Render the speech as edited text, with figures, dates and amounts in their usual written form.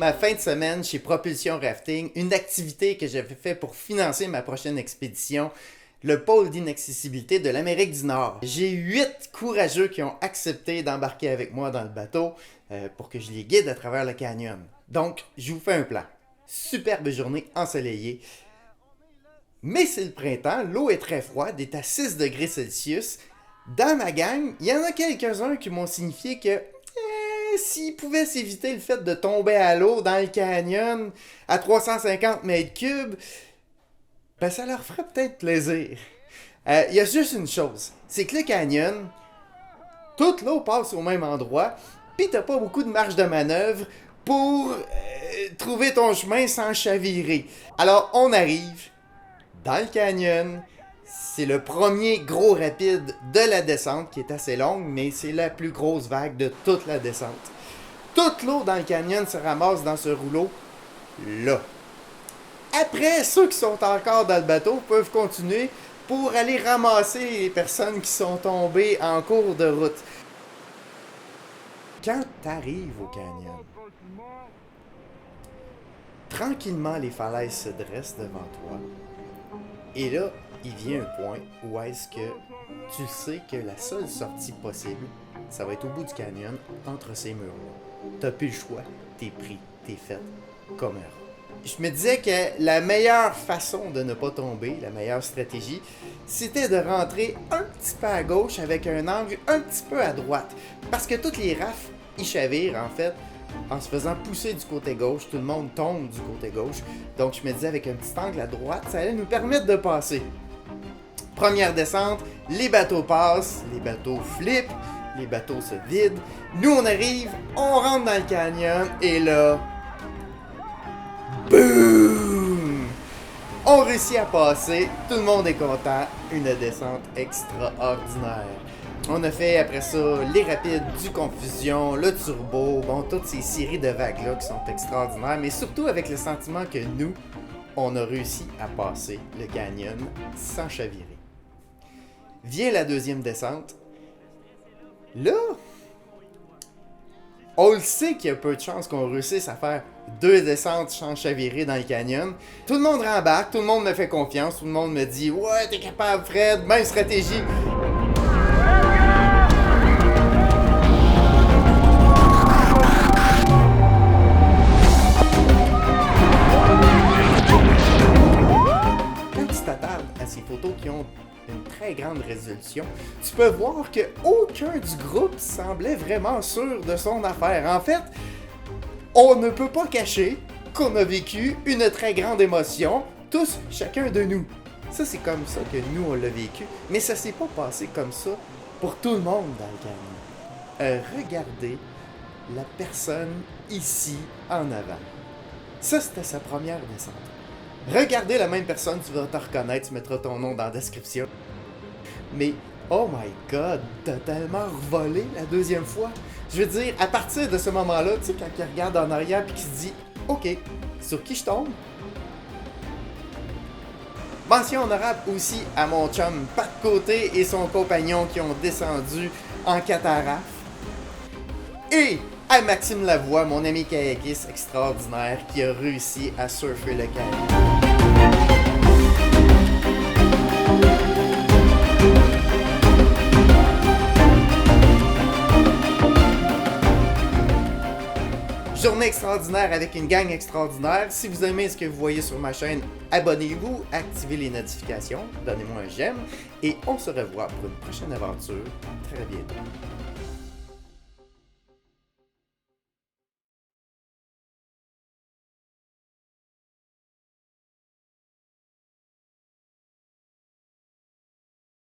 ma fin de semaine chez Propulsion Rafting, une activité que j'avais fait pour financer ma prochaine expédition, le pôle d'inaccessibilité de l'Amérique du Nord. J'ai 8 courageux qui ont accepté d'embarquer avec moi dans le bateau pour que je les guide à travers le canyon. Donc, je vous fais un plan. Superbe journée ensoleillée. Mais c'est le printemps, l'eau est très froide, est à 6 degrés Celsius. Dans ma gang, il y en a quelques-uns qui m'ont signifié que s'ils pouvaient s'éviter le fait de tomber à l'eau dans le canyon à 350 mètres cubes, ben ça leur ferait peut-être plaisir. Il y a juste une chose, c'est que le canyon, toute l'eau passe au même endroit, pis t'as pas beaucoup de marge de manœuvre pour trouver ton chemin sans chavirer. Alors on arrive dans le canyon. C'est le premier gros rapide de la descente qui est assez longue, mais c'est la plus grosse vague de toute la descente. Toute l'eau dans le canyon se ramasse dans ce rouleau là. Après, ceux qui sont encore dans le bateau peuvent continuer pour aller ramasser les personnes qui sont tombées en cours de route. Quand t'arrives au canyon, tranquillement les falaises se dressent devant toi. Et là, il vient un point où est-ce que tu sais que la seule sortie possible, ça va être au bout du canyon, entre ces murs-là. T'as plus le choix, t'es pris, t'es fait comme un rat. Je me disais que la meilleure façon de ne pas tomber, la meilleure stratégie, c'était de rentrer un petit peu à gauche avec un angle un petit peu à droite. Parce que toutes les rafles, ils chavirent en fait. En se faisant pousser du côté gauche, tout le monde tombe du côté gauche. Donc je me disais avec un petit angle à droite, ça allait nous permettre de passer. Première descente, les bateaux passent, les bateaux flippent, les bateaux se vident. Nous on arrive, on rentre dans le canyon et là... Boum! On réussit à passer, tout le monde est content, une descente extraordinaire. On a fait après ça les rapides, du confusion, le turbo, bon, toutes ces séries de vagues-là qui sont extraordinaires, mais surtout avec le sentiment que nous, on a réussi à passer le canyon sans chavirer. Vient la deuxième descente. Là, on le sait qu'il y a peu de chances qu'on réussisse à faire 2 descentes sans chavirer dans le canyon. Tout le monde rembarque, tout le monde me fait confiance, tout le monde me dit « Ouais, t'es capable Fred, même stratégie ». Ces photos qui ont une très grande résolution, tu peux voir que aucun du groupe semblait vraiment sûr de son affaire. En fait, on ne peut pas cacher qu'on a vécu une très grande émotion, tous, chacun de nous. Ça, c'est comme ça que nous, on l'a vécu, mais ça s'est pas passé comme ça pour tout le monde dans le canyon. Regardez la personne ici en avant. Ça, c'était sa première descente. Regardez la même personne, tu vas te reconnaître, tu mettras ton nom dans la description. Mais, oh my god, t'as tellement revolé la deuxième fois. Je veux dire, à partir de ce moment-là, tu sais, quand il regarde en arrière et qu'il se dit « Ok, sur qui je tombe? » Mention honorable aussi à mon chum Pat Côté et son compagnon qui ont descendu en catarafhe. Et à Maxime Lavoie, mon ami kayakiste extraordinaire qui a réussi à surfer le canyon. Journée extraordinaire avec une gang extraordinaire. Si vous aimez ce que vous voyez sur ma chaîne, abonnez-vous, activez les notifications, donnez-moi un j'aime et on se revoit pour une prochaine aventure très bientôt.